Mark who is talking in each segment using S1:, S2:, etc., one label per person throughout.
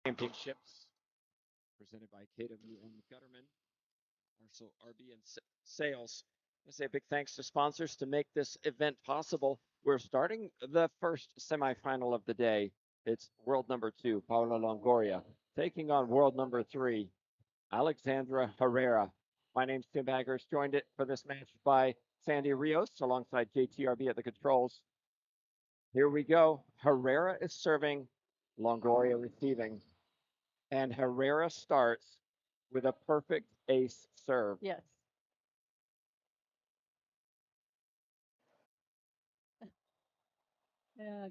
S1: Championships presented by KW and Gutterman, also RB and Sales. I say a big thanks to sponsors to make this event possible. We're starting the first semifinal of the day. It's world number 2, Paola Longoria, taking on world number 3, Alexandra Herrera. My name's Tim Baggers, joined it for this match by Sandy Rios alongside JTRB at the controls. Here we go. Herrera is serving, Longoria receiving. And Herrera starts with a perfect ace serve.
S2: Yes. I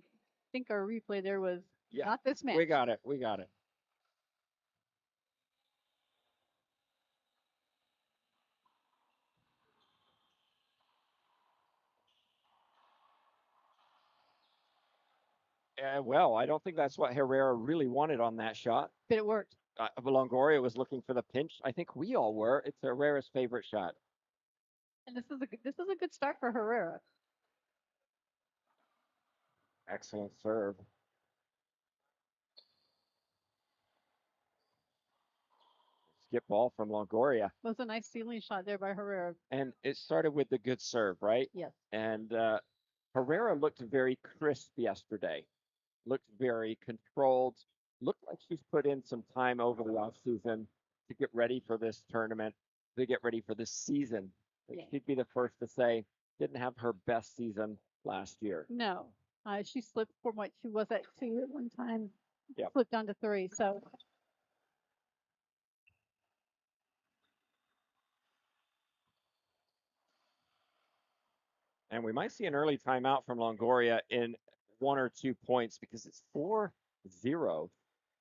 S2: think our replay there was not this match.
S1: We got it. We got it. Well, I don't think that's what Herrera really wanted on that shot.
S2: But it worked.
S1: Longoria was looking for the pinch. I think we all were. It's Herrera's favorite shot.
S2: And this is a good start for Herrera.
S1: Excellent serve. Skip ball from Longoria.
S2: It was a nice ceiling shot there by Herrera.
S1: And it started with the good serve, right?
S2: Yes.
S1: And Herrera looked very crisp yesterday. Looked very controlled. Looked like she's put in some time over the off season to get ready for this tournament, to get ready for this season.
S2: Yeah.
S1: She'd be the first to say didn't have her best season last year.
S2: No, she slipped from what she was at 2 at one time.
S1: Yep.
S2: Slipped down to 3. So.
S1: And we might see an early timeout from Longoria in 1 or 2 points because it's 4-0.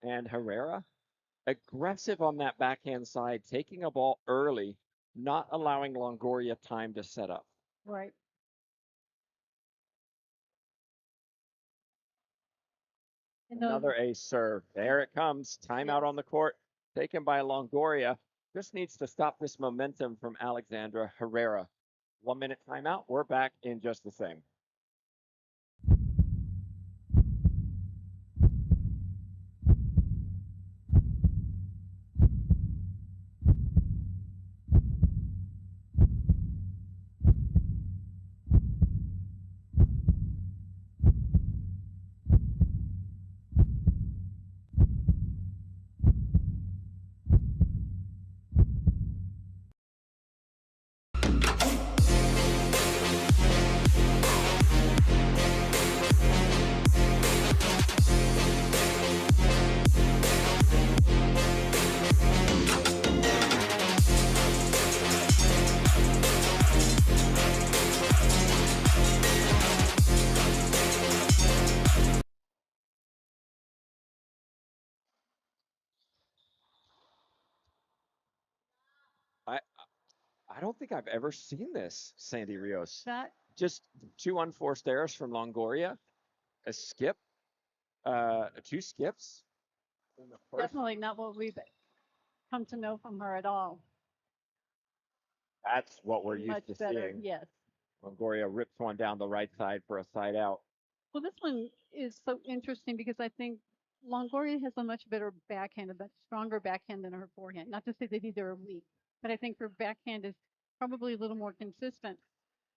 S1: And Herrera, aggressive on that backhand side, taking a ball early, not allowing Longoria time to set up.
S2: Right.
S1: Another ace serve. There it comes. Timeout on the court, taken by Longoria. Just needs to stop this momentum from Alexandra Herrera. 1 minute timeout. We're back in just the same. I don't think I've ever seen this, Sandy Rios.
S2: That
S1: just 2 unforced errors from Longoria, a skip, 2 skips.
S2: Definitely not what we've come to know from her at all.
S1: That's what we're used
S2: Much
S1: to
S2: better,
S1: seeing.
S2: yes.
S1: Longoria rips one down the right side for a side out.
S2: Well, this one is so interesting because I think Longoria has a much better backhand, a much stronger backhand than her forehand. Not to say that either are weak, but I think her backhand is probably a little more consistent.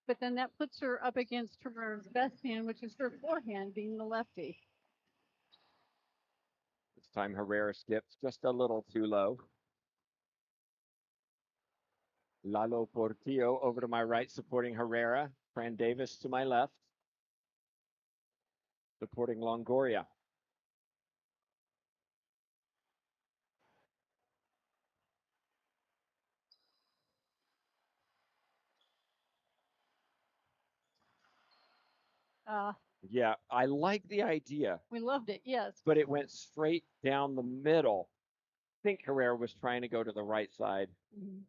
S2: But then that puts her up against Herrera's best hand, which is her forehand, being the lefty.
S1: This time Herrera skips just a little too low. Lalo Portillo over to my right, supporting Herrera. Fran Davis to my left, supporting Longoria. Yeah, I like the idea.
S2: We loved it, yes.
S1: But it went straight down the middle. I think Herrera was trying to go to the right side.
S2: Mm-hmm.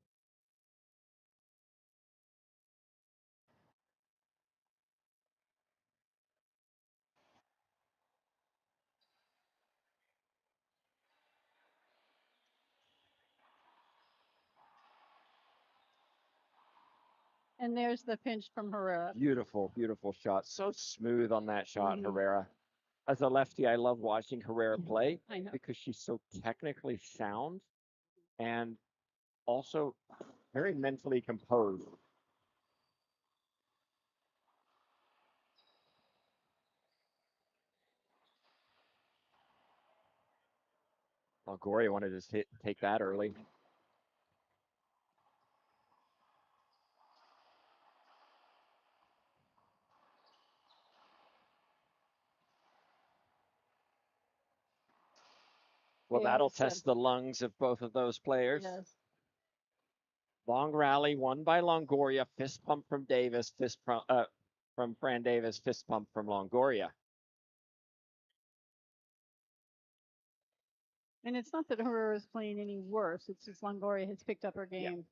S2: And there's the pinch from Herrera.
S1: Beautiful, beautiful shot. So smooth on that shot, Herrera. As a lefty, I love watching Herrera play
S2: I know.
S1: because she's so technically sound and also very mentally composed. Longoria wanted to take that early. Well,
S2: Yeah,
S1: that'll
S2: it's,
S1: test the lungs of both of those players.
S2: yes.
S1: Long rally won by Longoria. Fist pump from Davis. From Fran Davis. Fist pump from Longoria.
S2: And it's not that Herrera is playing any worse. It's just Longoria has picked up her game.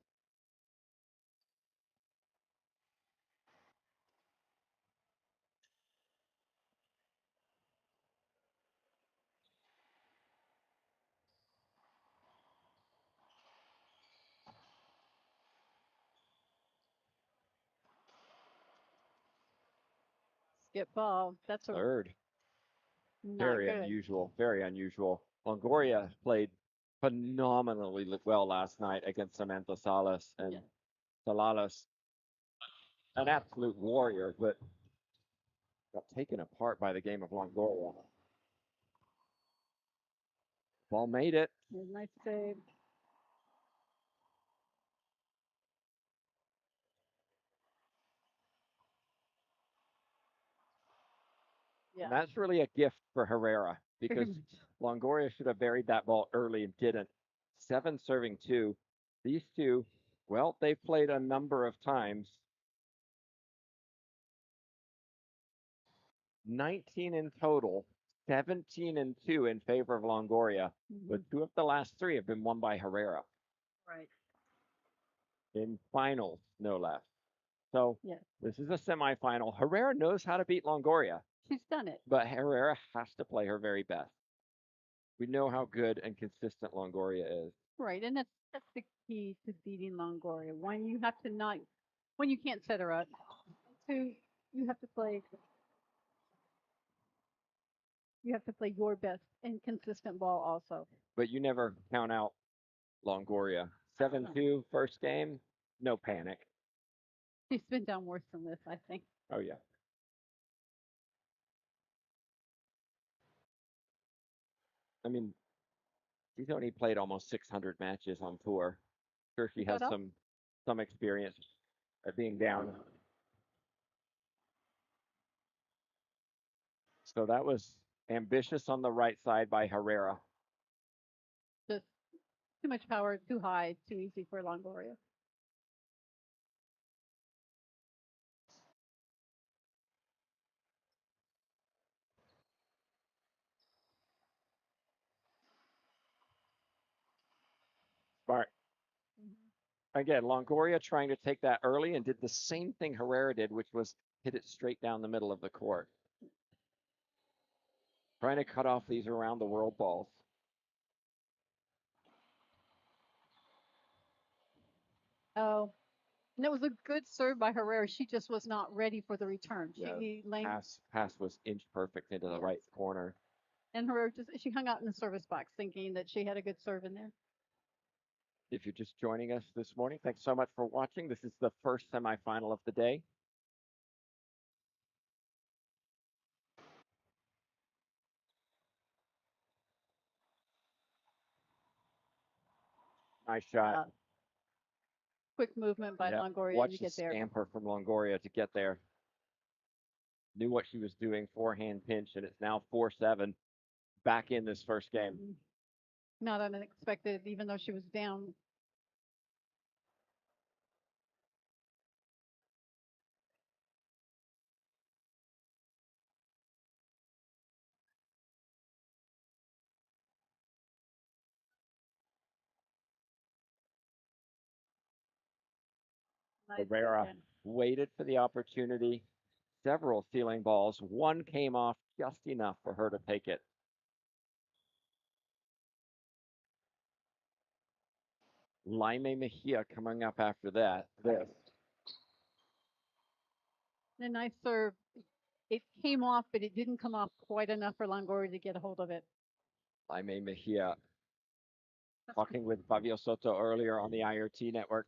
S2: Skip ball. That's a
S1: Third.
S2: not
S1: Very
S2: good.
S1: unusual. Very unusual. Longoria played phenomenally well last night against Samantha Salas, and
S2: Yeah.
S1: Salas, an absolute warrior, but got taken apart by the game of Longoria. Ball made it.
S2: Nice save. Yeah.
S1: And that's really a gift for Herrera because Longoria should have buried that ball early and didn't. 7 serving 2. These two, well, they've played a number of times. 19 in total, 17 and 2 in favor of Longoria, but 2 of the last 3 have been won by Herrera.
S2: Right.
S1: In finals, no less. So
S2: yes.
S1: This is a semifinal. Herrera knows how to beat Longoria.
S2: She's done it.
S1: But Herrera has to play her very best. We know how good and consistent Longoria is.
S2: Right, and that's the key to beating Longoria. One, you have to not, when you can't set her up. Two, you have to play. You have to play your best and consistent ball also.
S1: But you never count out Longoria. 7-2 first game, no panic.
S2: She's been down worse than this, I think.
S1: Oh yeah. I mean, she's only played almost 600 matches on tour. Sure, she has some experience at being down. So that was ambitious on the right side by Herrera.
S2: Just too much power, too high, too easy for Longoria.
S1: Smart. Again, Longoria trying to take that early and did the same thing Herrera did, which was hit it straight down the middle of the court. Trying to cut off these around the world balls.
S2: Oh, and it was a good serve by Herrera. She just was not ready for the return.
S1: Yeah,
S2: She
S1: pass was inch perfect into the
S2: yes.
S1: right corner.
S2: And Herrera she hung out in the service box thinking that she had a good serve in there.
S1: If you're just joining us this morning, thanks so much for watching. This is the first semifinal of the day. Nice shot.
S2: Quick movement by Longoria
S1: Watch
S2: to
S1: the
S2: get there.
S1: scamper from Longoria to get there. Knew what she was doing, forehand pinch, and it's now 4-7 back in this first game.
S2: Not unexpected, even though she was down.
S1: Herrera waited for the opportunity. Several ceiling balls. One came off just enough for her to take it. Laime Mejia coming up after that. This.
S2: A nice serve. it came off, but it didn't come off quite enough for Longoria to get a hold of it.
S1: Jaime Mejia talking with Fabio Soto earlier on the IRT network.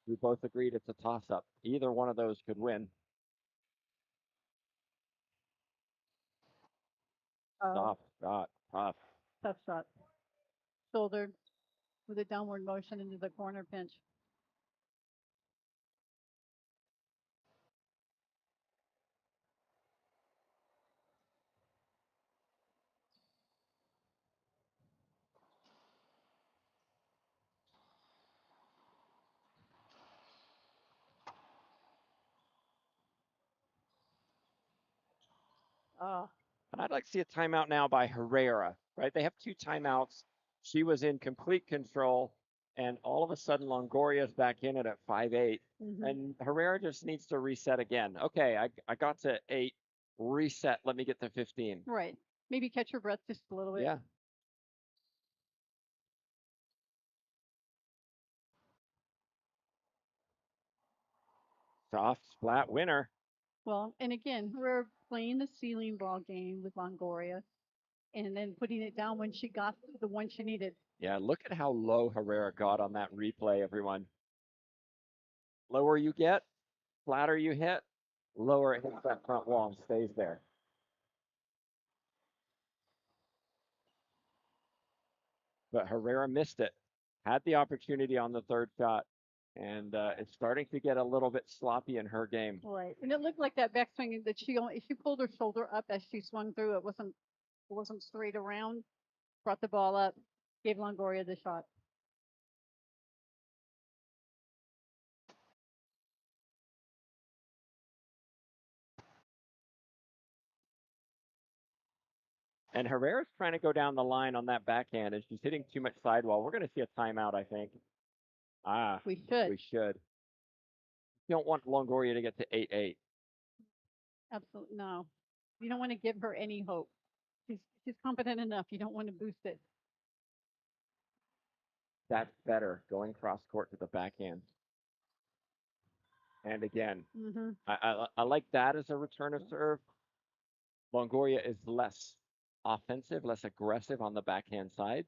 S1: We both agreed it's a toss-up. Either one of those could win. Soft shot, tough.
S2: Tough shot. Shoulder with a downward motion into the corner pinch. Oh,
S1: And I'd like to see a timeout now by Herrera, right? They have 2 timeouts. She was in complete control, and all of a sudden Longoria's back in it at 5-8. And Herrera just needs to reset again. Okay, I got to 8. Reset. Let me get to 15.
S2: right. Maybe catch your breath just a little bit.
S1: Yeah. Soft splat winner.
S2: Well, and again, we're playing the ceiling ball game with Longoria and then putting it down when she got the one she needed.
S1: Yeah, look at how low Herrera got on that replay, everyone. Lower you get, flatter you hit, lower it hits that front wall and stays there. But Herrera missed it. Had the opportunity on the third shot, and it's starting to get a little bit sloppy in her game.
S2: Right. And it looked like that backswing that she pulled her shoulder up as she swung through. It wasn't straight around. Brought the ball up, gave Longoria the shot.
S1: And Herrera's trying to go down the line on that backhand, and she's hitting too much sidewall. We're going to see a timeout, I think.
S2: We should.
S1: We should. You don't want Longoria to get to 8-8.
S2: Absolutely no. You don't want to give her any hope. She's competent enough. You don't want to boost it.
S1: That's better, going cross court to the backhand. And again, I like that as a return of serve. Longoria is less offensive, less aggressive on the backhand side.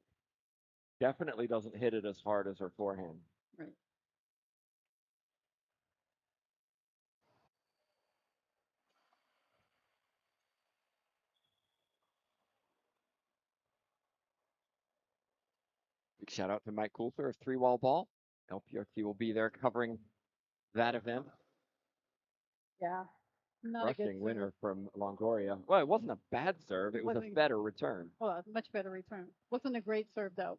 S1: Definitely doesn't hit it as hard as her forehand.
S2: Right.
S1: Big shout out to Mike Coulter of 3-Wall Ball. LPRT will be there covering that event.
S2: Yeah. Not a good
S1: Rushing winner from Longoria. Well, it wasn't a bad serve. It was a better return.
S2: Well, much better return. Wasn't a great serve though.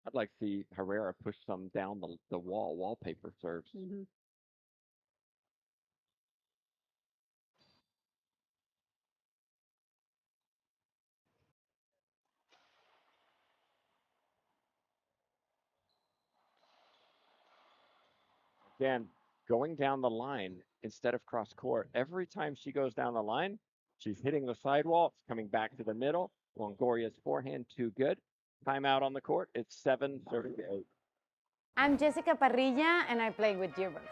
S1: I'd like to see Herrera push some down the wallpaper serves. Again, going down the line instead of cross court. Every time she goes down the line, she's hitting the sidewall. It's coming back to the middle. Longoria's forehand too good. Timeout on the court. It's 7-8.
S3: I'm Jessica Parrilla and I play with Gearbox.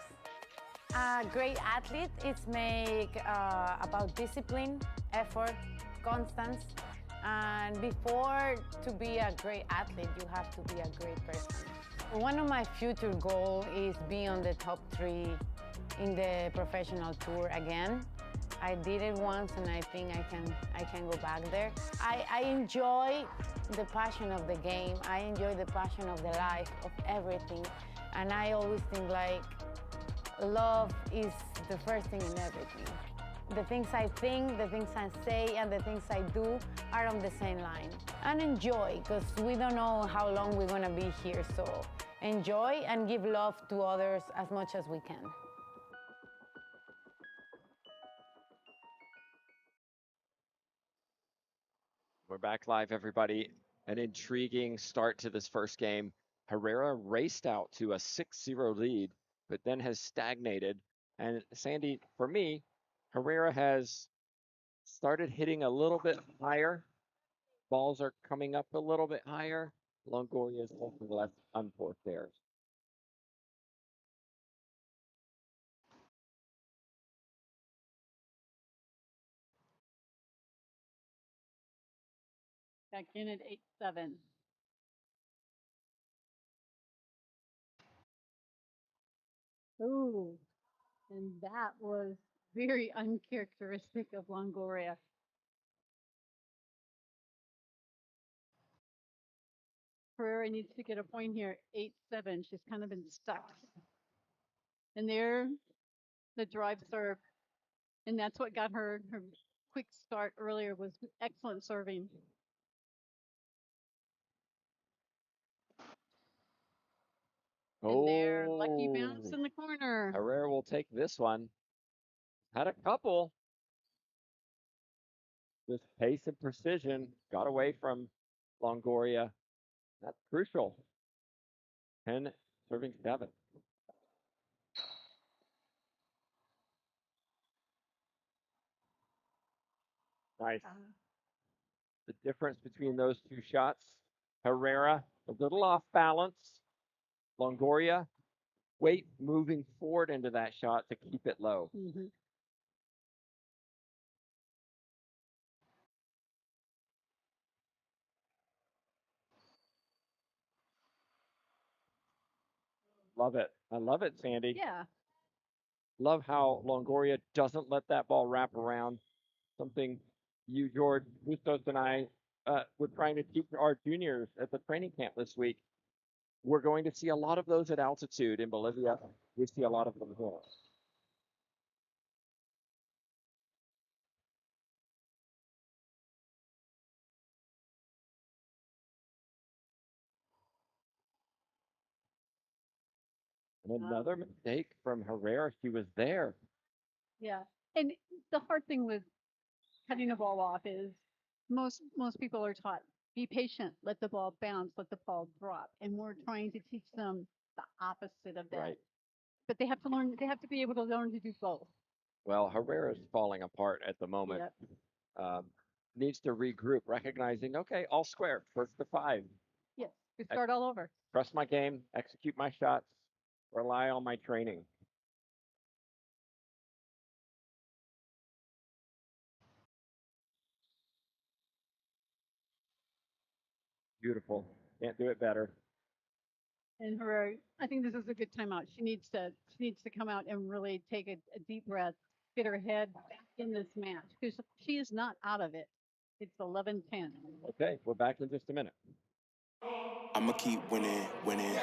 S3: A great athlete is about discipline, effort, constance, and before to be a great athlete, you have to be a great person. One of my future goals is be on the top 3 in the professional tour again. I did it once and I think I can go back there. I enjoy the passion of the game. I enjoy the passion of the life, of everything. And I always think like love is the first thing in everything. The things I think, the things I say, and the things I do are on the same line. And enjoy, because we don't know how long we're gonna be here, so enjoy and give love to others as much as we can.
S1: We're back live, everybody. An intriguing start to this first game. Herrera raced out to a 6-0 lead, but then has stagnated. And Sandy, for me, Herrera has started hitting a little bit higher. Balls are coming up a little bit higher. Longoria is less unforced errors.
S2: Back in at 8-7. Ooh, and that was very uncharacteristic of Longoria. Herrera needs to get a point here. 8-7. She's kind of been stuck. And there, the drive serve, and that's what got her quick start earlier was excellent serving. And there, lucky bounce in the corner.
S1: Herrera will take this one. Had a couple. This pace and precision got away from Longoria. That's crucial. 10 serving 7. Nice. The difference between those two shots, Herrera a little off balance. Longoria, weight moving forward into that shot to keep it low.
S2: Mm-hmm.
S1: Love it. I love it, Sandy.
S2: Yeah.
S1: Love how Longoria doesn't let that ball wrap around. Something you, George Bustos, and I were trying to teach our juniors at the training camp this week. We're going to see a lot of those at altitude in Bolivia. We see a lot of them here. And another mistake from Herrera. She was there.
S2: Yeah. And the hard thing with cutting a ball off is most people are taught be patient, let the ball bounce, let the ball drop, and we're trying to teach them the opposite of that.
S1: Right.
S2: But they have to learn. They have to be able to learn to do both.
S1: Well, Herrera's falling apart at the moment.
S2: Yep.
S1: Needs to regroup, recognizing, okay, all square, first to 5.
S2: Yes. We start all over.
S1: Trust my game, execute my shots, rely on my training. Beautiful. Can't do it better.
S2: And Herrera, I think this is a good timeout. She needs to come out and really take a deep breath, get her head back in this match because she is not out of it. It's 11-10.
S1: Okay, we're back in just a minute.
S4: I'ma keep winning, winning.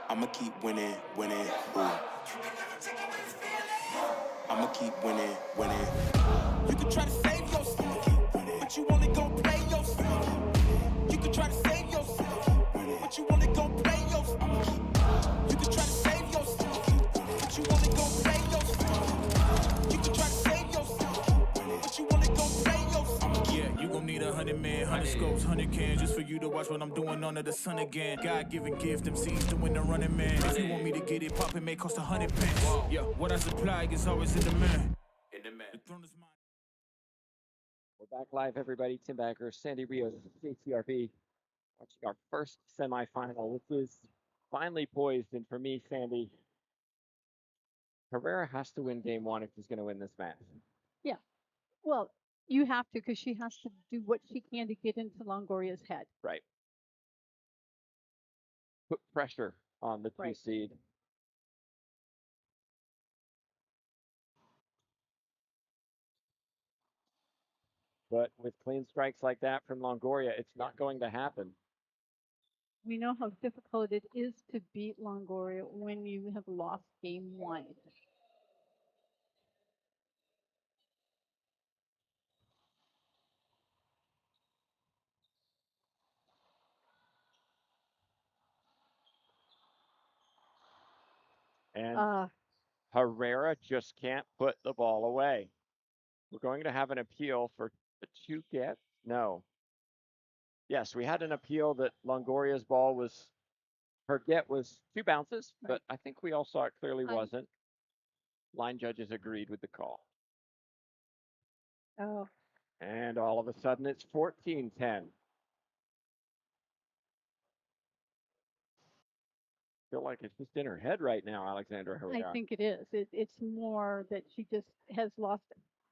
S4: I'ma keep winning, winning. Ooh. I'ma keep winning, winning. You can try to save yourself, but you only gon' play yourself. You can try to save yourself, but you only gon' play yourself. You can try to save yourself, but you only gon' play yourself. You can try to save yourself, but you only gon' play yourself.
S5: Yeah, you gon' need 100 men, 100 scopes, 100 cans just for you to watch what I'm doing under the sun again. God-given gift, them seeds doing the running man. If you want me to get it poppin', may cost 100 pence. Yeah, what I supply is always in demand. The throne is mine.
S1: We're back live, everybody. Tim Backer, Sandy Rios, JCRB, watching our first semifinal. This is finally poised, and for me, Sandy, Herrera has to win game 1 if she's going to win this match.
S2: Yeah. Well, you have to because she has to do what she can to get into Longoria's head.
S1: Right. Put pressure on the 2
S2: Right.
S1: seed. But with clean strikes like that from Longoria, it's not going to happen.
S2: We know how difficult it is to beat Longoria when you have lost game 1.
S1: And Herrera just can't put the ball away. We're going to have an appeal for the 2 get. No. Yes, we had an appeal that Longoria's ball was, her get was 2 bounces,
S2: Right.
S1: but I think we all saw it clearly wasn't. Line judges agreed with the call.
S2: Oh.
S1: And all of a sudden it's 14-10. Feel like it's just in her head right now, Alexandra Herrera.
S2: I think it is. It's more that she just has lost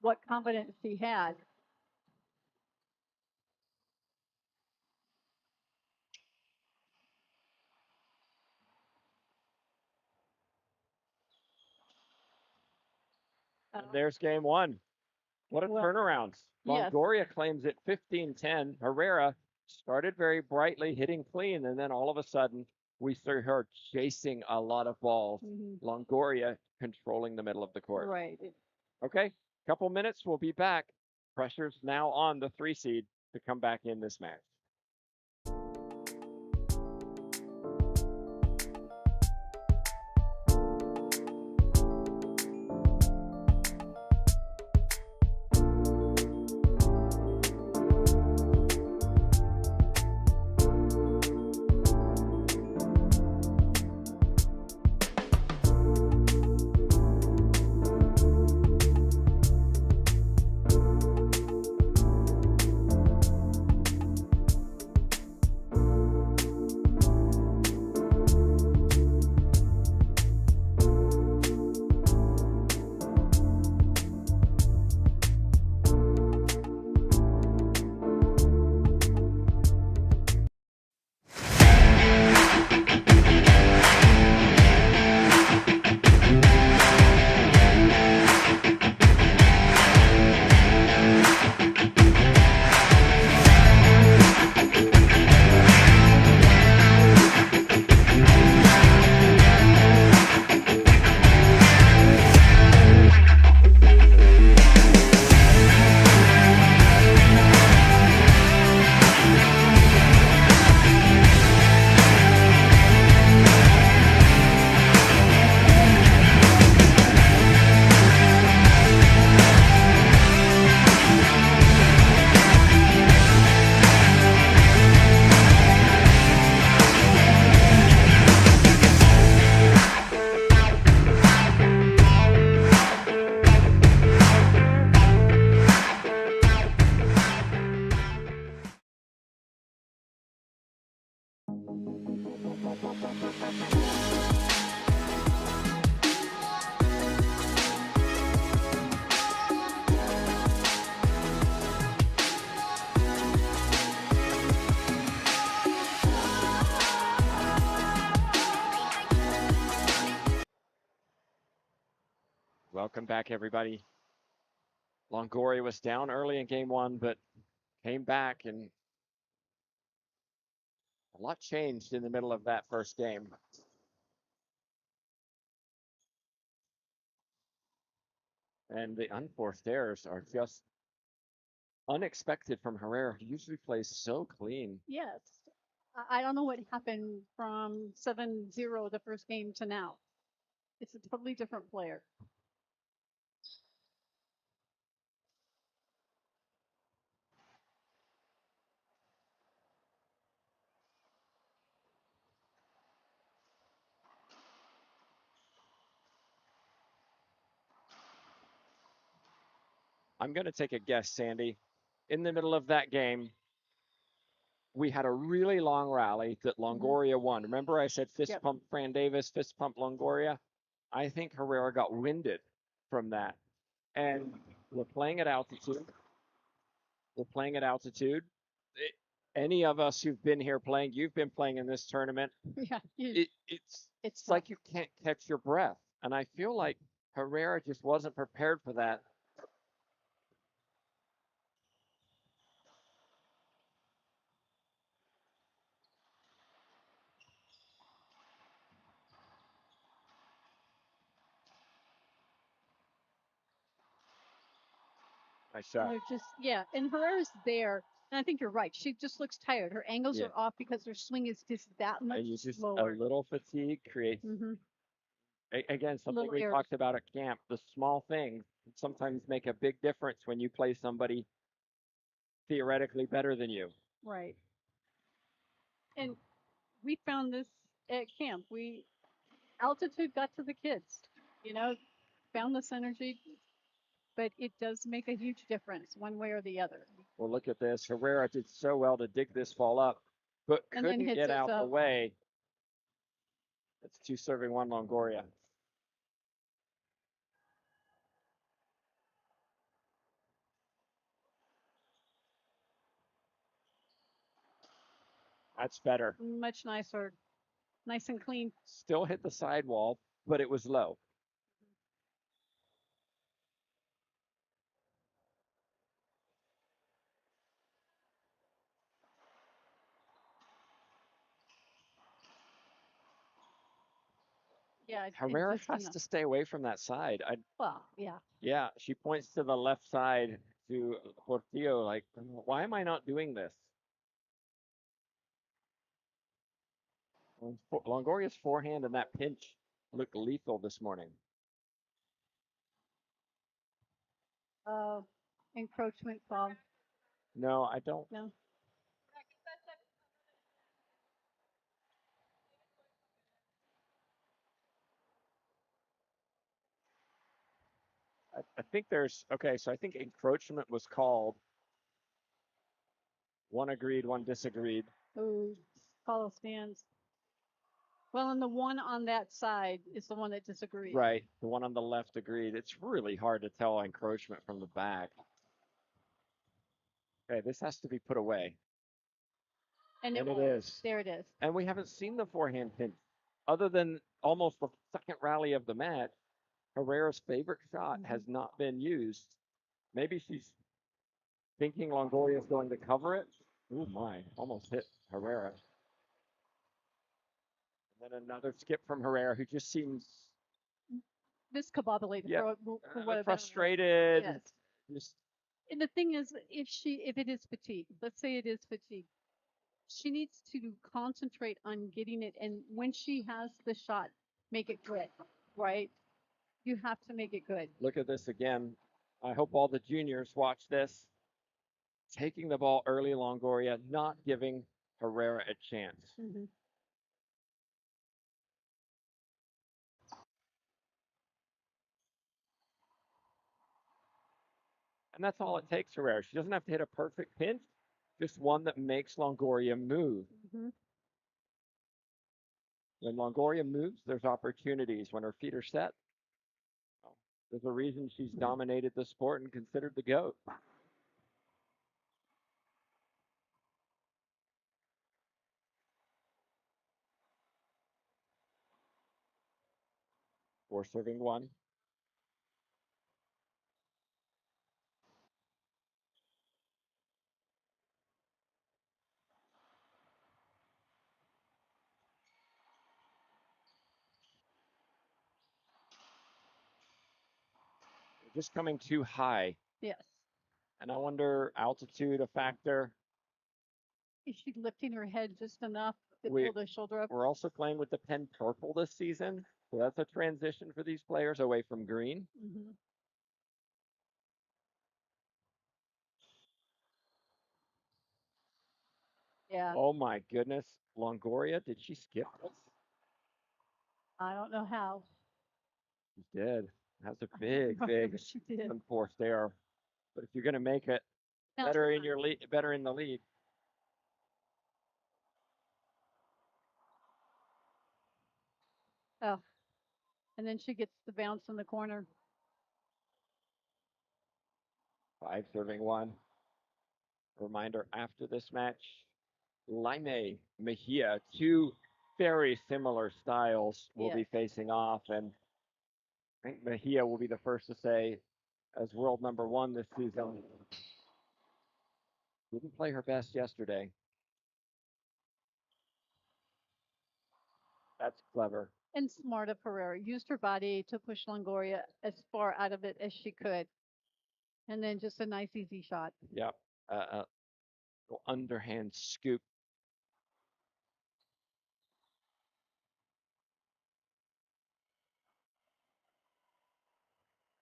S2: what confidence she had.
S1: And there's game one. What a
S2: Well,
S1: turnaround.
S2: yes.
S1: Longoria claims it 15-10. Herrera started very brightly, hitting clean, and then all of a sudden we saw her chasing a lot of balls. Longoria controlling the middle of the court.
S2: Right.
S1: Okay, couple minutes, we'll be back. Pressure's now on the 3 seed to come back in this match. Welcome back, everybody. Longoria was down early in game one, but came back, and a lot changed in the middle of that first game. And the unforced errors are just unexpected from Herrera, who usually plays so clean.
S2: Yes. I don't know what happened from 7-0 the first game to now. It's a totally different player.
S1: I'm going to take a guess, Sandy. In the middle of that game, we had a really long rally that Longoria won. Remember I said fist pump Fran Davis, fist pump Longoria? I think Herrera got winded from that. And we're playing at altitude. Any of us who've been here playing, you've been playing in this tournament.
S2: Yeah.
S1: It's like you can't catch your breath. And I feel like Herrera just wasn't prepared for that. Nice shot.
S2: And Herrera's there. And I think you're right. She just looks tired. Her angles are off because her swing is just that much
S1: And you just
S2: slower.
S1: a little fatigue creates again something
S2: Little
S1: we
S2: errors.
S1: talked about at camp. The small things sometimes make a big difference when you play somebody theoretically better than you.
S2: Right. And we found this at camp. Altitude got to the kids, found this energy, but it does make a huge difference one way or the other.
S1: Well, look at this. Herrera did so well to dig this ball up, but
S2: And then
S1: couldn't
S2: hits
S1: get
S2: it
S1: out the
S2: up.
S1: way. It's 2-serving 1 Longoria. That's better.
S2: Much nicer. Nice and clean.
S1: Still hit the sidewall, but it was low.
S2: Yeah, it's
S1: Herrera
S2: just
S1: has
S2: enough.
S1: to stay away from that side.
S2: Well, yeah.
S1: Yeah, she points to the left side to Portillo, like, why am I not doing this? Longoria's forehand and that pinch looked lethal this morning.
S2: Encroachment call.
S1: No, I don't.
S2: No.
S1: I think there's okay. So I think encroachment was called. One agreed, one disagreed.
S2: Ooh, Paulo stands. Well, and the one on that side is the one that disagrees.
S1: Right. The one on the left agreed. It's really hard to tell encroachment from the back. Okay, this has to be put away.
S2: And
S1: And it
S2: was.
S1: is.
S2: There it is.
S1: And we haven't seen the forehand pinch. Other than almost the second rally of the match, Herrera's favorite shot has not been used. Maybe she's thinking Longoria is going to cover it. Oh my, almost hit Herrera. And then another skip from Herrera, who just seems
S2: Discombobulated for what
S1: frustrated.
S2: Yes.
S1: Just
S2: And the thing is, if it is fatigue, let's say it is fatigue, she needs to concentrate on getting it. And when she has the shot, make it good, right? You have to make it good.
S1: look at this again. I hope all the juniors watch this. Taking the ball early, Longoria, not giving Herrera a chance.
S2: Mm-hmm.
S1: And that's all it takes, Herrera. She doesn't have to hit a perfect pinch, just one that makes Longoria move.
S2: Mm-hmm.
S1: When Longoria moves, there's opportunities. When her feet are set, well, there's a reason she's dominated the sport and considered the GOAT. Four serving one. Just coming too high.
S2: Yes.
S1: And I wonder, altitude a factor.
S2: Is she lifting her head just enough to pull the shoulder up?
S1: We're also playing with the pen purple this season. So that's a transition for these players away from green.
S2: Mm-hmm. Yeah.
S1: Oh my goodness. Longoria, did she skip this?
S2: I don't know how.
S1: She did. That's a big, big
S2: She did.
S1: unforced error. But if you're going to make it
S2: Now,
S1: better in your lead, better in the lead.
S2: Oh. And then she gets the bounce in the corner.
S1: 5 serving one. Reminder after this match, Laime Mejia, two very similar styles will be facing off. And I think Mejia will be the first to say, as world number one this season, didn't play her best yesterday. That's clever.
S2: And smart of Herrera. Used her body to push Longoria as far out of it as she could. And then just a nice, easy shot.
S1: Yep. Underhand scoop.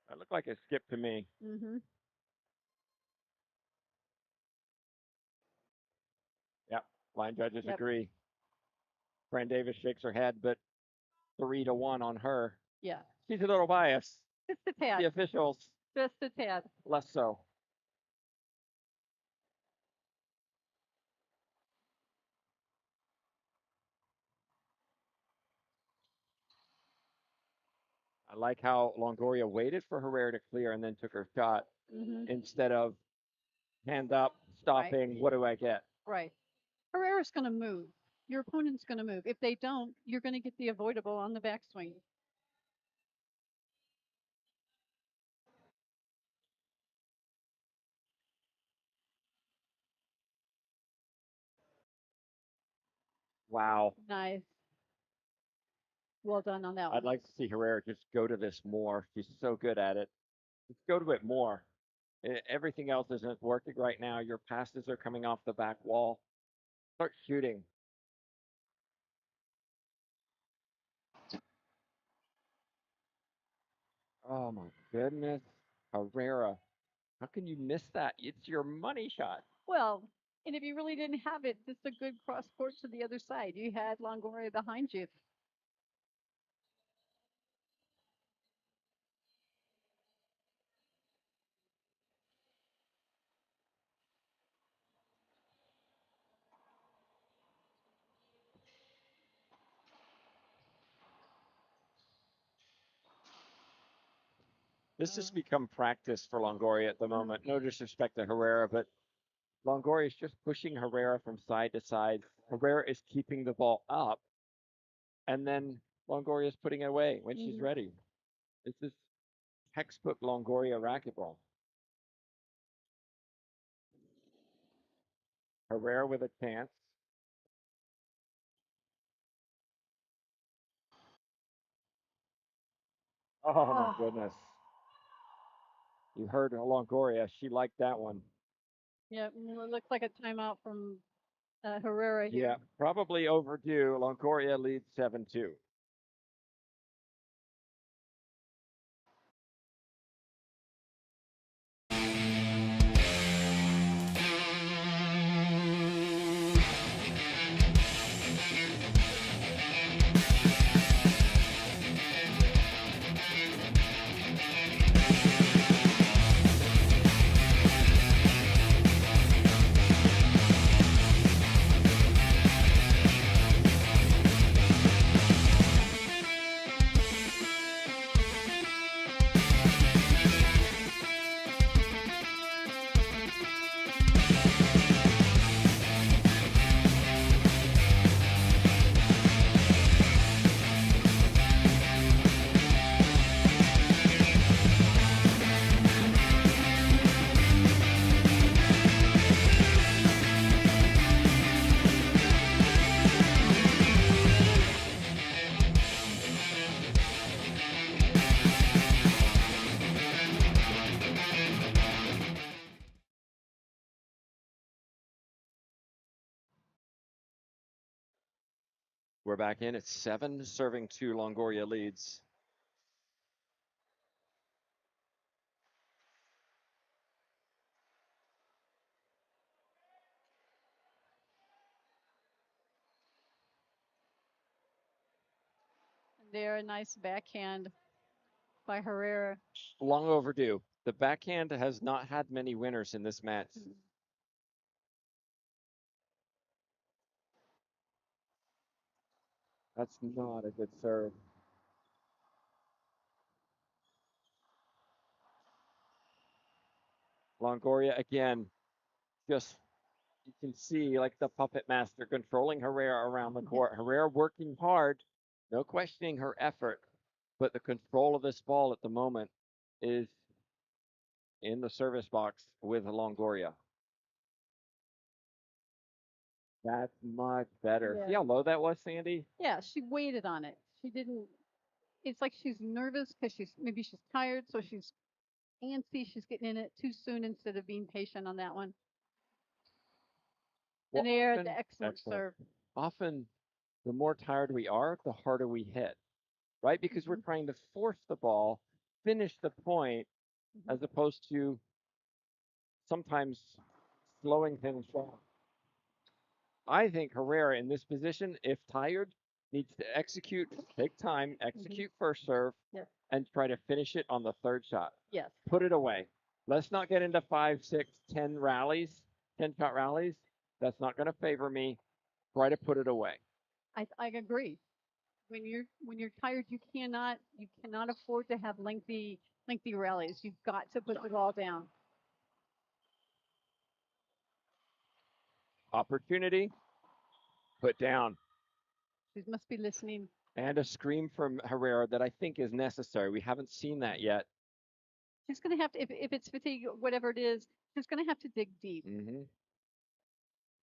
S1: That looked like a skip to me.
S2: Mm-hmm.
S1: Yep. Line judges agree. Fran Davis shakes her head, but 3-1 on her.
S2: Yeah.
S1: She's a little biased.
S2: Just a tad.
S1: The officials,
S2: Just a tad.
S1: less so. I like how Longoria waited for Herrera to clear and then took her shot instead of hand up, stopping. Right. What do I get?
S2: Right. Herrera's going to move. Your opponent's going to move. If they don't, you're going to get the avoidable on the backswing.
S1: Wow.
S2: Nice. Well done on that
S1: I'd
S2: one.
S1: like to see Herrera just go to this more. She's so good at it. Just go to it more. Everything else isn't working right now. Your passes are coming off the back wall. Start shooting. Oh my goodness. Herrera. How can you miss that? It's your money shot.
S2: Well, and if you really didn't have it, just a good cross court to the other side. You had Longoria behind you.
S1: This has become practice for Longoria at the moment. No disrespect to Herrera, but Longoria is just pushing Herrera from side to side. Herrera is keeping the ball up, and then Longoria is putting it away when she's ready. This is textbook Longoria racquetball. Herrera with a chance. Oh my goodness. You heard Longoria. She liked that one.
S2: Yeah, it looks like a timeout from Herrera here.
S1: Yeah, probably overdue. Longoria leads 7-2. We're back in. It's 7 serving 2. Longoria leads.
S2: There, a nice backhand by Herrera.
S1: Long overdue. The backhand has not had many winners in this match. That's not a good serve. Longoria again, just you can see like the puppet master controlling Herrera around the court. Herrera working hard, no questioning her effort, but the control of this ball at the moment is in the service box with Longoria. That's much better.
S2: Yeah.
S1: See how low that was, Sandy?
S2: Yeah, she waited on it. She didn't. It's like she's nervous because maybe she's tired, so she's antsy. She's getting in it too soon instead of being patient on that one.
S1: Well,
S2: And there,
S1: often,
S2: the excellent serve.
S1: often, the more tired we are, the harder we hit, right? Because we're trying to force the ball, finish the point, as opposed to sometimes slowing things down. I think Herrera in this position, if tired, needs to execute, take time, execute first serve,
S2: Yeah.
S1: and try to finish it on the third shot.
S2: Yes.
S1: Put it away. Let's not get into 5, 6, 10 rallies, 10-shot rallies. That's not going to favor me. Try to put it away.
S2: I agree. When you're tired, you cannot afford to have lengthy rallies. You've got to put the ball down.
S1: Opportunity, put down.
S2: She must be listening.
S1: And a scream from Herrera that I think is necessary. We haven't seen that yet.
S2: She's going to have to, if it's fatigue, whatever it is, she's going to have to dig deep.
S1: Mm-hmm.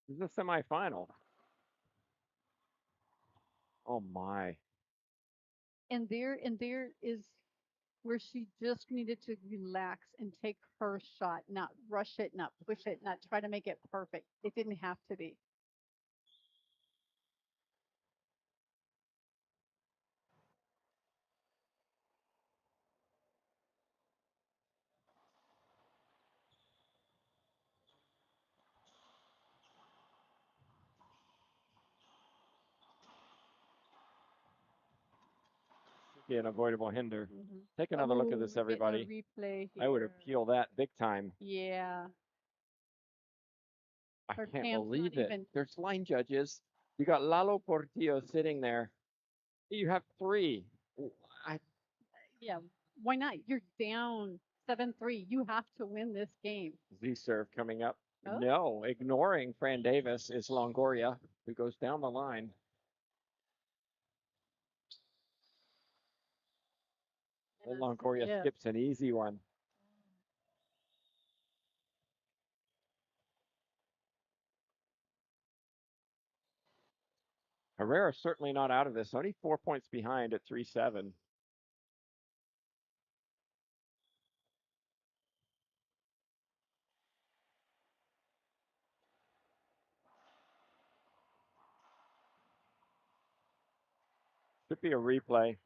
S1: This is a semifinal. Oh my.
S2: And there is where she just needed to relax and take her shot, not rush it, not push it, not try to make it perfect. It didn't have to be.
S1: Be an avoidable hinder.
S2: Mhm.
S1: Take another look at this,
S2: We're getting a
S1: everybody.
S2: replay
S1: I would
S2: here.
S1: appeal that big time.
S2: Yeah,
S1: I
S2: her
S1: can't
S2: camp's not
S1: believe it.
S2: even.
S1: There's line judges. You got Lalo Portillo sitting there. You have three. I,
S2: Yeah, why not? You're down 7-3. You have to win this game.
S1: Z serve coming up.
S2: Oh,
S1: No, ignoring Fran Davis is Longoria, who goes down the line. Well, Longoria
S2: yeah.
S1: skips an easy one. Herrera certainly not out of this. Only 4 points behind at 3-7. Should be a replay.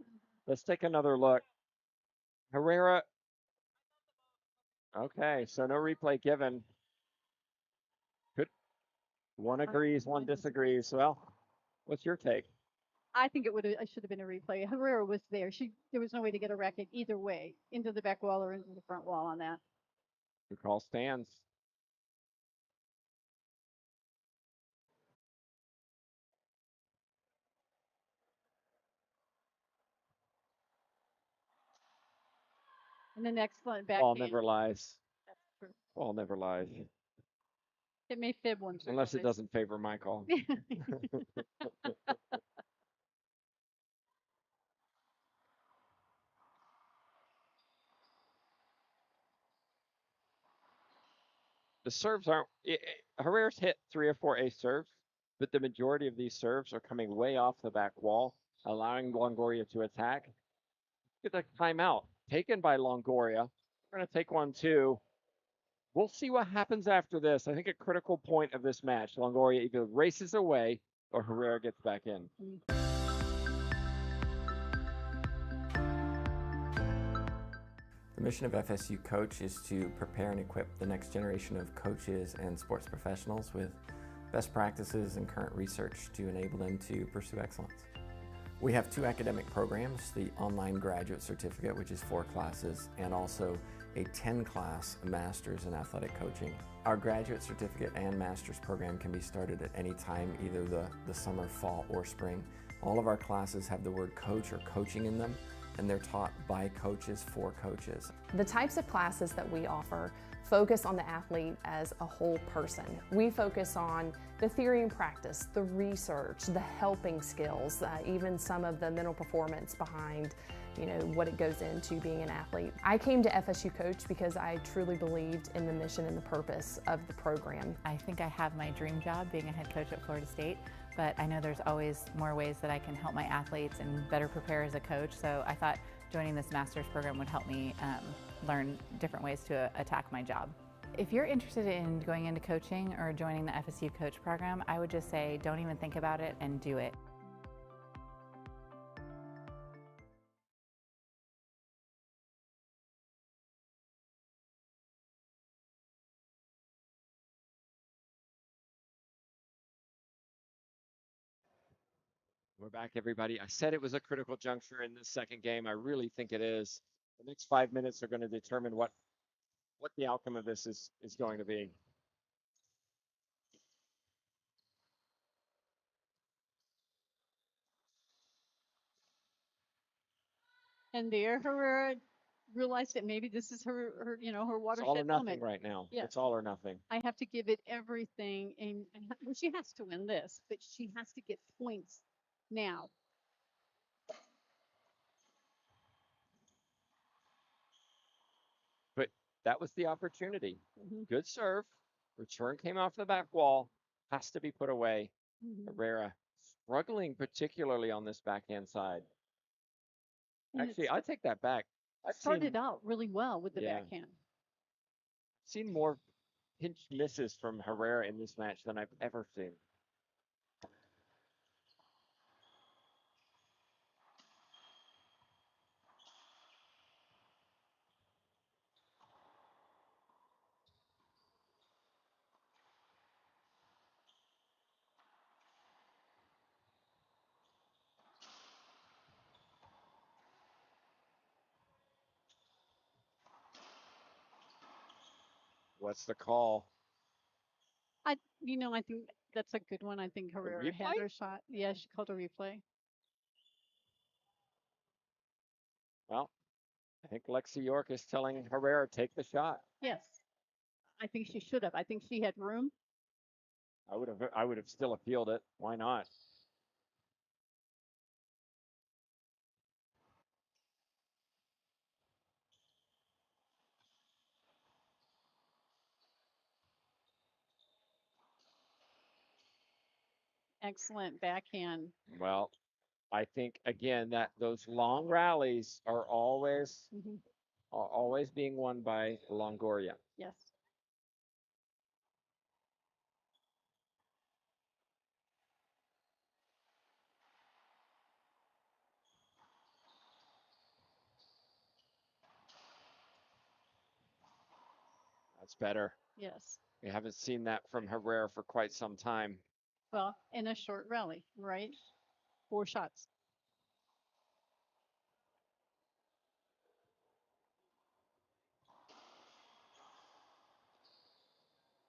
S1: Let's take another look. Herrera. Okay, so no replay given. Good. One agrees, one disagrees. Well, what's your take?
S2: I think it should have been a replay. Herrera was there. There was no way to get a racket either way, into the back wall or into the front wall on that.
S1: The call stands.
S2: And an excellent
S1: Ball
S2: backhand.
S1: never lies.
S2: That's true.
S1: Ball never lies.
S2: It may fib once or
S1: Unless it
S2: twice.
S1: doesn't favor my call. The serves aren't. Herrera's hit 3 or 4 ace serves, but the majority of these serves are coming way off the back wall, allowing Longoria to attack. Get the timeout taken by Longoria. We're going to take one too. We'll see what happens after this. I think a critical point of this match, Longoria either races away or Herrera gets back in.
S6: The mission of FSU Coach is to prepare and equip the next generation of coaches and sports professionals with best practices and current research to enable them to pursue excellence. We have 2 academic programs, the online graduate certificate, which is 4 classes, and also a 10-class master's in athletic coaching. Our graduate certificate and master's program can be started at any time, either the summer, fall, or spring. All of our classes have the word coach or coaching in them, and they're taught by coaches for coaches.
S7: The types of classes that we offer focus on the athlete as a whole person. We focus on the theory and practice, the research, the helping skills, even some of the mental performance behind what it goes into being an athlete. I came to FSU Coach because I truly believed in the mission and the purpose of the program.
S8: I think I have my dream job being a head coach at Florida State, but I know there's always more ways that I can help my athletes and better prepare as a coach, so I thought joining this master's program would help me learn different ways to attack my job. If you're interested in going into coaching or joining the FSU Coach program, I would just say don't even think about it and do it.
S1: We're back, everybody. I said it was a critical juncture in this second game. I really think it is. The next 5 minutes are going to determine what the outcome of this is going to be.
S2: And there, Herrera realized that maybe this is her her
S1: It's
S2: watershed
S1: all or nothing
S2: moment.
S1: right now.
S2: Yes.
S1: It's all or nothing.
S2: I have to give it everything, and well, she has to win this, but she has to get points now.
S1: But that was the opportunity.
S2: Mhm.
S1: Good serve. Return came off the back wall. Has to be put away.
S2: Mhm.
S1: Herrera struggling particularly on this backhand side.
S2: And
S1: Actually,
S2: it's
S1: I take that back. I've
S2: started
S1: seen,
S2: out really well with the
S1: yeah,
S2: backhand.
S1: seen more pinch misses from Herrera in this match than I've ever seen. What's the call?
S2: I think that's a good one. I think Herrera had
S1: replay?
S2: her shot. Yeah, she called a replay.
S1: Well, I think Lexi York is telling Herrera, take the shot.
S2: Yes. I think she should have. I think she had room.
S1: I would have still appealed it. Why not?
S2: Excellent backhand.
S1: Well, I think again that those long rallies are
S2: Hmm.
S1: always being won by Longoria.
S2: Yes.
S1: That's better.
S2: Yes.
S1: We haven't seen that from Herrera for quite some time.
S2: Well, in a short rally, right? 4 shots.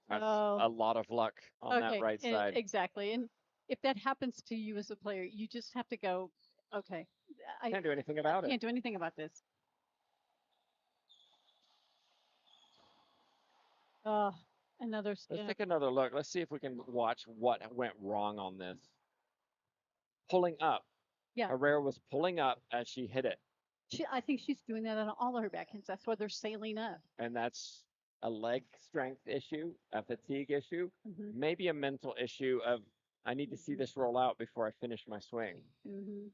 S1: That's
S2: Oh,
S1: a lot of luck on that
S2: okay.
S1: right side.
S2: Exactly. And if that happens to you as a player, you just have to go, okay, I
S1: Can't do anything about it.
S2: can't do anything about this. Oh, another
S1: Let's
S2: skip.
S1: take another look. Let's see if we can watch what went wrong on this. Pulling up.
S2: Yeah.
S1: Herrera was pulling up as she hit it.
S2: I think she's doing that on all of her backhands. That's why they're sailing up.
S1: And that's a leg strength issue, a fatigue issue,
S2: Hmm.
S1: maybe a mental issue of I need to see this roll out before I finish my swing.
S2: Hmm.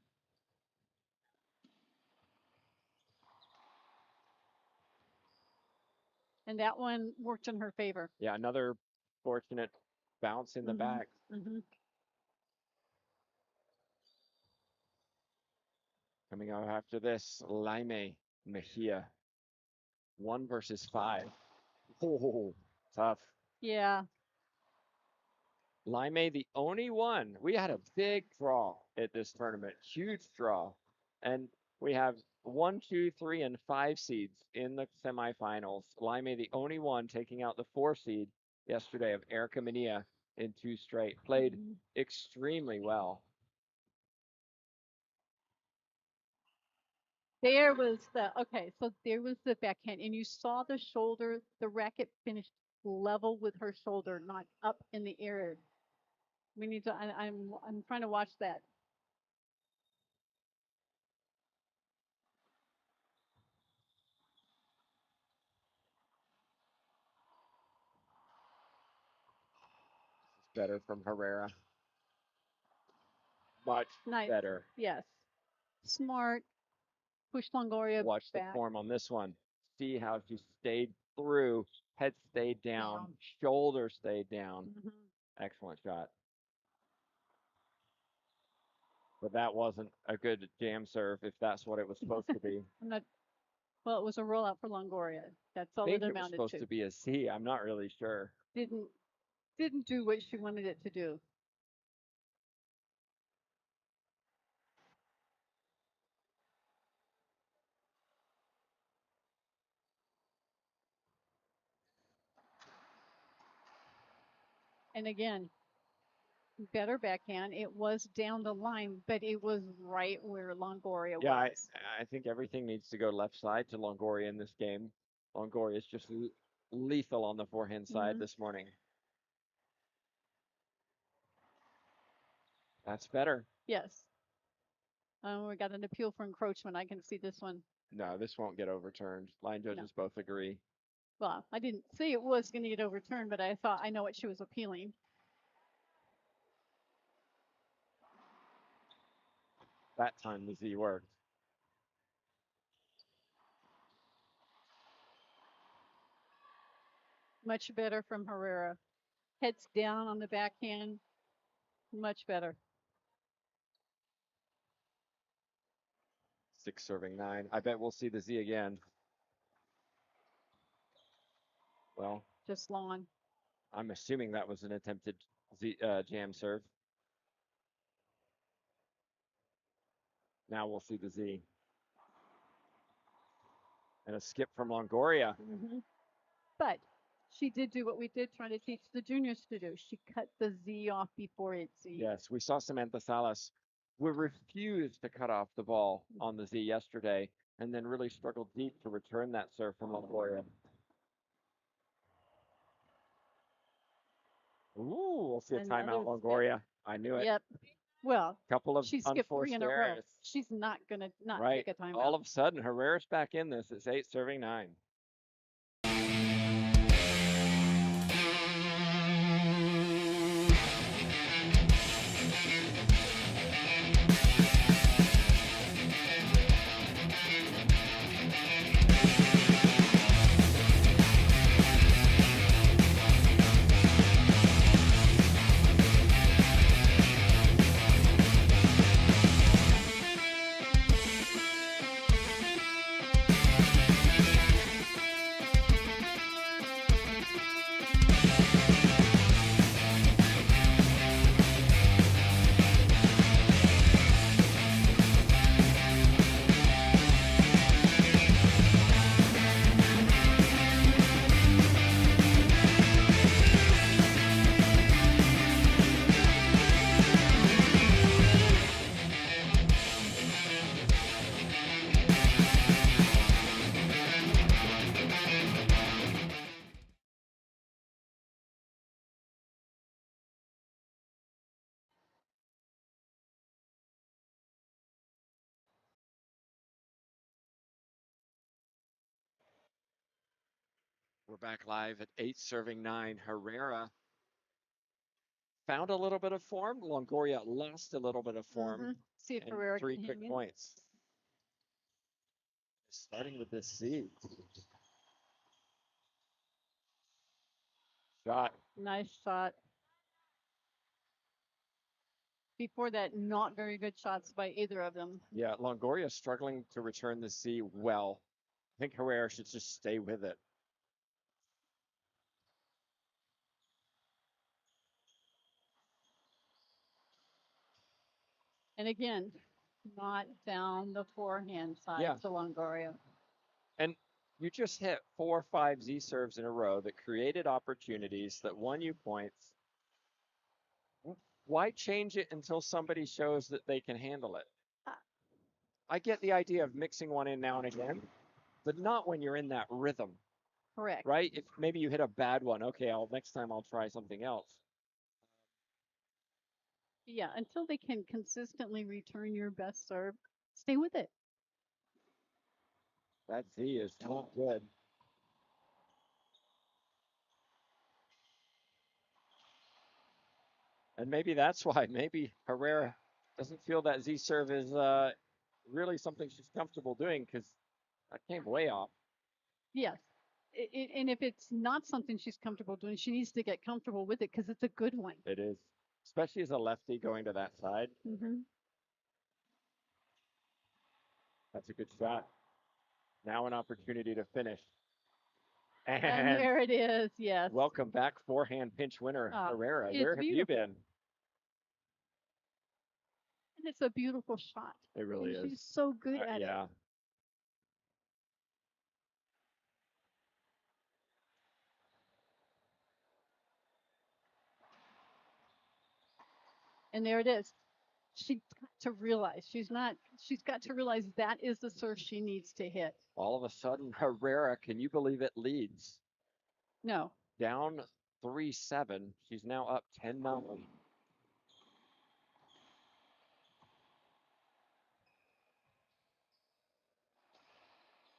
S2: And that one worked in her favor.
S1: Yeah, another fortunate bounce in the back.
S2: Hmm.
S1: Coming out after this, Laime Mejia. 1 versus 5. Oh, tough.
S2: Yeah.
S1: Laime, the only one. We had a big draw at this tournament, huge draw. And we have 1, 2, 3, and 5 seeds in the semifinals. Laime, the only one taking out the 4 seed yesterday of Erica Mania in 2 straight. Played extremely well.
S2: There was the backhand, and you saw the shoulder, the racket finished level with her shoulder, not up in the air. We need to. I'm trying to watch that.
S1: Better from Herrera. Much
S2: Nice.
S1: better.
S2: Yes. Smart. Push Longoria
S1: Watch the
S2: back.
S1: form on this one. See how she stayed through. Head stayed down. Shoulder stayed down.
S2: Hmm.
S1: Excellent shot. But that wasn't a good jam serve if that's what it was supposed to be.
S2: I'm not. Well, it was a rollout for Longoria. That's
S1: I
S2: all
S1: think
S2: it
S1: it was
S2: amounted
S1: supposed
S2: to.
S1: to be a C. I'm not really sure.
S2: Didn't do what she wanted it to do. And again, better backhand. It was down the line, but it was right where Longoria
S1: Yeah,
S2: was.
S1: I think everything needs to go left side to Longoria in this game. Longoria is just lethal on the forehand side
S2: Mhm.
S1: this morning. That's better.
S2: Yes. We got an appeal for encroachment. I can see this one.
S1: No, this won't get overturned. Line judges both agree.
S2: Well, I didn't say it was going to get overturned, but I thought I know what she was appealing.
S1: That time the Z worked.
S2: Much better from Herrera. Heads down on the backhand. Much better.
S1: 6 serving 9. I bet we'll see the Z again. Well,
S2: Just long.
S1: I'm assuming that was an attempted jam serve. Now we'll see the Z. And a skip from Longoria.
S2: But she did do what we did trying to teach the juniors to do. She cut the Z off before it Z.
S1: Yes, we saw Samantha Salas who refused to cut off the ball on the Z yesterday and then really struggled deep to return that serve from Longoria. Ooh, we'll see a timeout, Longoria. I knew it.
S2: Yep. Well,
S1: Couple of
S2: she skipped 3
S1: unforced
S2: in a row.
S1: errors.
S2: She's not going to not
S1: Right.
S2: take a timeout.
S1: All of a sudden, Herrera's back in this. It's 8 serving 9. We're back live at 8 serving 9. Herrera found a little bit of form. Longoria lost a little bit of form.
S2: See if
S1: And
S2: Herrera
S1: 3
S2: can
S1: quick
S2: hang in.
S1: points. Starting with this Z. Shot.
S2: Nice shot. Before that, not very good shots by either of them.
S1: Yeah, Longoria struggling to return the Z well. I think Herrera should just stay with it.
S2: And again, not down the forehand side
S1: Yeah.
S2: to Longoria.
S1: And you just hit 4 or 5 Z serves in a row that created opportunities that won you points. Why change it until somebody shows that they can handle it? I get the idea of mixing one in now and again, but not when you're in that rhythm,
S2: Correct.
S1: right? If maybe you hit a bad one, okay, next time I'll try something else.
S2: Yeah, until they can consistently return your best serve, stay with it.
S1: That Z is not good. And maybe that's why. Maybe Herrera doesn't feel that Z serve is really something she's comfortable doing because that came way off.
S2: Yes. And if it's not something she's comfortable doing, she needs to get comfortable with it because it's a good one.
S1: It is, especially as a lefty going to that side. That's a good shot. Now an opportunity to finish.
S2: And there it is. Yes.
S1: Welcome back, forehand pinch winner, Herrera.
S2: It's
S1: Where have you been?
S2: And it's a beautiful shot.
S1: It really is.
S2: She's so good at it.
S1: Yeah.
S2: And there it is. She's got to realize she's got to realize that is the serve she needs to hit.
S1: All of a sudden, Herrera, can you believe it, leads?
S2: No.
S1: Down 3-7. She's now up 10-0.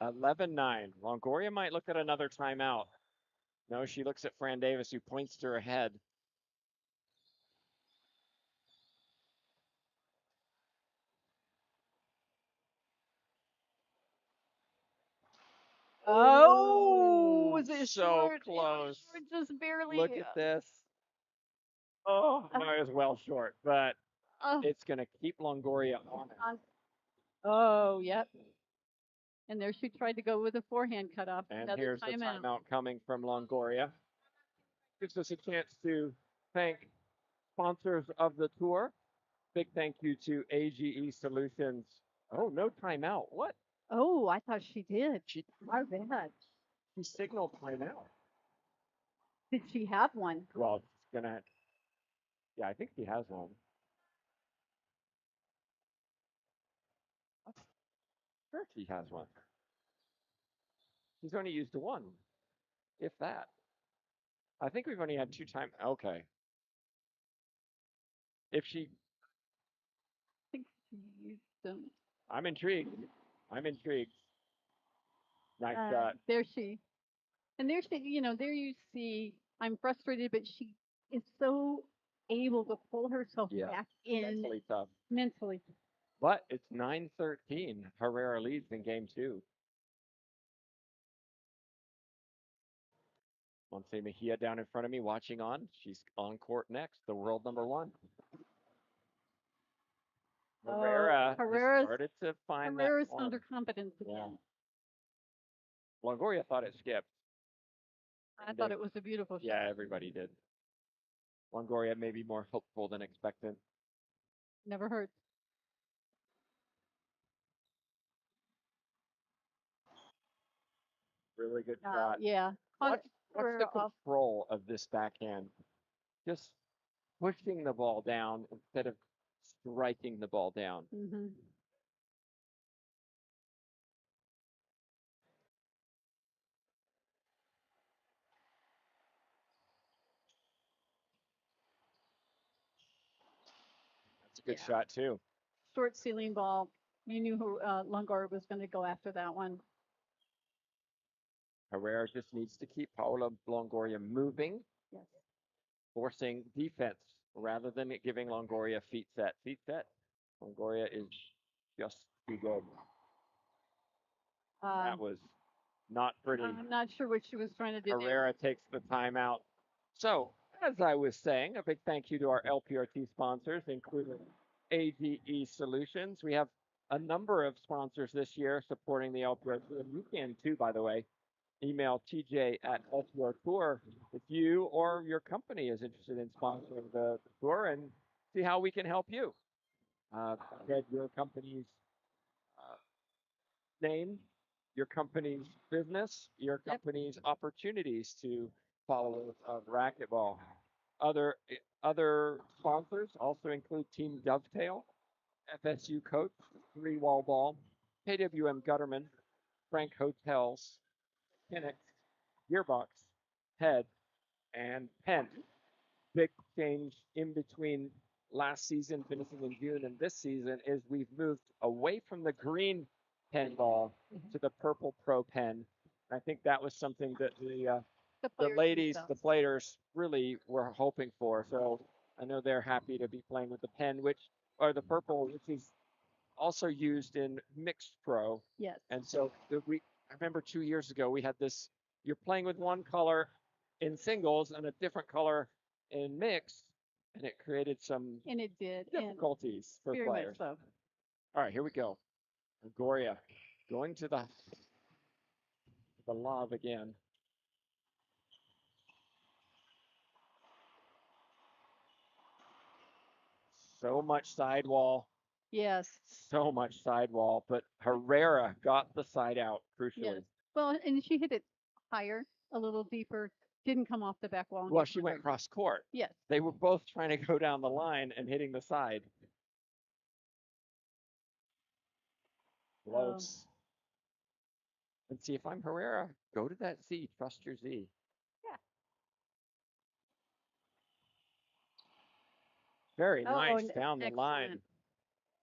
S1: At 11-9. Longoria might look at another timeout. No, she looks at Fran Davis, who points to her head.
S2: Oh, was it
S1: so
S2: short? It was
S1: close.
S2: short, just barely.
S1: Look at this. Oh, might as well short, but
S2: Oh,
S1: it's going to keep Longoria on it.
S2: oh, yep. And there she tried to go with a forehand cutoff.
S1: And
S2: Another
S1: here's the timeout coming from Longoria. Gives us a chance to thank sponsors of the tour. Big thank you to AGE Solutions. Oh, no timeout. What?
S2: Oh, I thought she did.
S1: She,
S2: My bad.
S1: she signaled timeout.
S2: Did she have one?
S1: Well, it's going to, yeah, I think she has one. Sure, she has one. She's only used one, if that. I think we've only had 2 times. Okay. If she,
S2: I think she used them.
S1: I'm intrigued. I'm intrigued. Nice shot.
S2: There she. And there she, there you see, I'm frustrated, but she is so able to pull herself
S1: Yeah.
S2: back in
S1: Mentally tough.
S2: mentally.
S1: But it's 9-13. Herrera leads in game 2. Monse Mejia down in front of me watching on. She's on court next, the world number 1. Herrera has started to find
S2: Herrera's
S1: that form.
S2: underconfidence again.
S1: Longoria thought it skipped.
S2: I thought it was a beautiful shot.
S1: Yeah, everybody did. Longoria may be more hopeful than expectant.
S2: Never hurts.
S1: Really good shot.
S2: Yeah.
S1: What's the
S2: Herrera off.
S1: control of this backhand? Just pushing the ball down instead of striking the ball down.
S2: Mm-hmm.
S1: That's a good shot too.
S2: Short ceiling ball. You knew who Longoria was going to go after that one.
S1: Herrera just needs to keep Paola Longoria moving,
S2: Yes.
S1: forcing defense rather than it giving Longoria feet set. Feet set. Longoria is just too good. That was not pretty.
S2: I'm not sure what she was trying to do there.
S1: Herrera takes the timeout. So, as I was saying, a big thank you to our LPRT sponsors, including AGE Solutions. We have a number of sponsors this year supporting the LPRT, and you can too, by the way. Email TJ@LPR if you or your company is interested in sponsoring the tour and see how we can help you. Get your company's name, your company's business, your company's opportunities to follow racquetball. Other sponsors also include Team Dovetail, FSU Coach, 3 Wall Ball, KWM Gutterman, Frank Hotels, Kinnick, Gearbox, Head, and Penn. Big change in between last season, finishing in June, and this season is we've moved away from the green pen ball to the purple pro pen. I think that was something that the ladies, the players really were hoping for. So I know they're happy to be playing with the pen, or the purple, which is also used in mixed pro.
S2: Yes.
S1: And so I remember 2 years ago we had this. You're playing with one color in singles and a different color in mixed, and it created some difficulties for
S2: very
S1: players.
S2: much so.
S1: All right, here we go. Longoria going to the lob again. So much sidewall.
S2: Yes.
S1: So much sidewall, but Herrera got the side out crucially.
S2: Yes. Well, and she hit it higher, a little deeper, didn't come off the back wall.
S1: Well, she went cross court.
S2: Yes.
S1: They were both trying to go down the line and hitting the side. Close. And see, if I'm Herrera, go to that Z. Trust your Z.
S2: Yeah.
S1: Very nice down the line.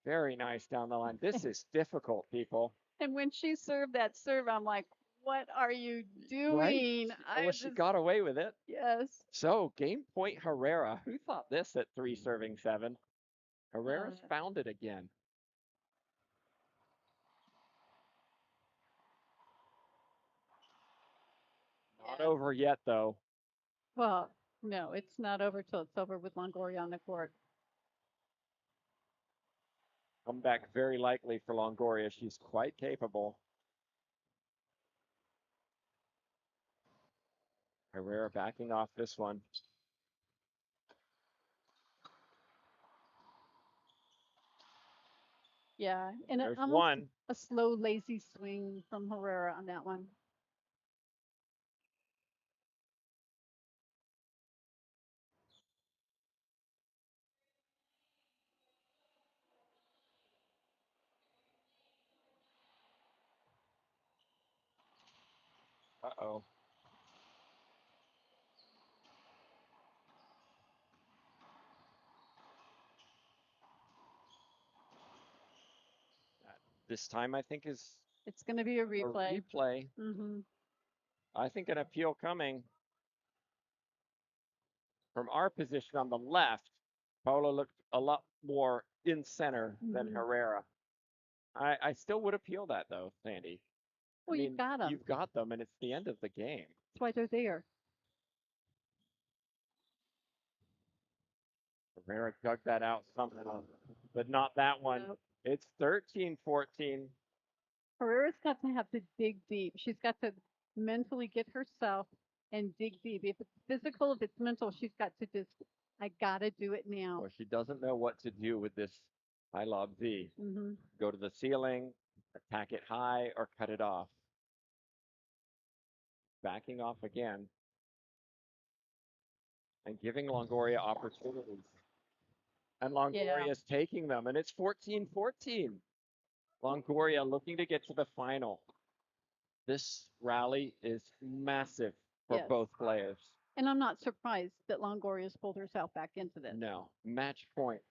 S1: Very nice down the line. This is difficult, people.
S2: And when she served that serve, I'm like, what are you doing?
S1: Right? Well, she got away with it.
S2: Yes.
S1: So, game point Herrera. Who thought this at 3 serving 7? Herrera's found it again. Not over yet, though.
S2: Well, no, it's not over till it's over with Longoria on the court.
S1: Comeback very likely for Longoria. She's quite capable. Herrera backing off this one.
S2: Yeah, and
S1: There's
S2: almost
S1: one.
S2: a slow, lazy swing from Herrera on that one.
S1: Uh-oh. This time, I think, is
S2: It's going to be a
S1: a
S2: replay.
S1: replay.
S2: Mm-hmm.
S1: I think an appeal coming. From our position on the left, Paola looked a lot more in center than
S2: Mhm.
S1: Herrera. I still would appeal that, though, Sandy.
S2: Well, you've got 'em.
S1: You've got them, and it's the end of the game.
S2: That's why they're there.
S1: Herrera dug that out somehow, but not that one.
S2: Nope.
S1: It's 13-14.
S2: Herrera's got to have to dig deep. She's got to mentally get herself and dig deep. If it's physical, if it's mental, she's got to just, I got to do it now.
S1: Well, she doesn't know what to do with this high lob Z.
S2: Mm-hmm.
S1: Go to the ceiling, attack it high, or cut it off. Backing off again. And giving Longoria opportunities. And Longoria is taking them, and it's 14-14. Longoria looking to get to the final. This rally is massive for
S2: Yes.
S1: both players.
S2: And I'm not surprised that Longoria's pulled herself back into this.
S1: No, match point.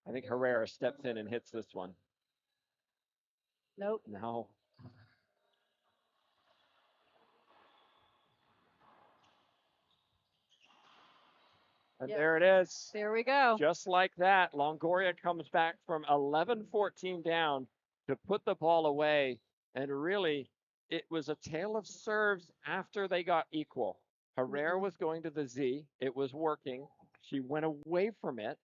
S1: I think Herrera steps in and hits this one.
S2: Nope.
S1: No. And there it is.
S2: There we go.
S1: Just like that, Longoria comes back from 11-14 down to put the ball away. And really, it was a tale of serves after they got equal. Herrera was going to the Z. It was working. She went away from it.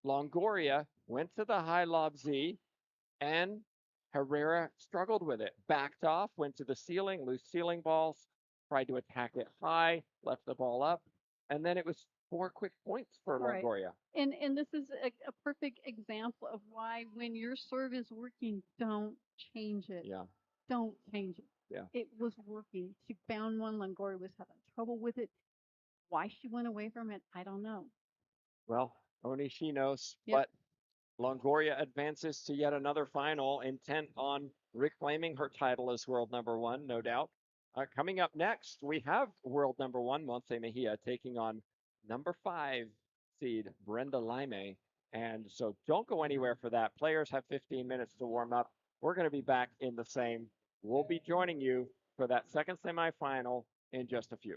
S1: Longoria went to the high lob Z, and Herrera struggled with it. Backed off, went to the ceiling, loose ceiling balls, tried to attack it high, left the ball up, and then it was 4 quick points for
S2: Right.
S1: Longoria.
S2: And this is a perfect example of why when your serve is working, don't change it.
S1: Yeah.
S2: Don't change it.
S1: Yeah.
S2: It was working. She found one. Longoria was having trouble with it. Why she went away from it, I don't know.
S1: Well, only she knows.
S2: Yep.
S1: But Longoria advances to yet another final, intent on reclaiming her title as world number one, no doubt. Coming up next, we have world number one, Monse Mejia, taking on number 5 seed Brenda Laime. And so don't go anywhere for that. Players have 15 minutes to warm up. We're going to be back in the same. We'll be joining you for that second semifinal in just a few.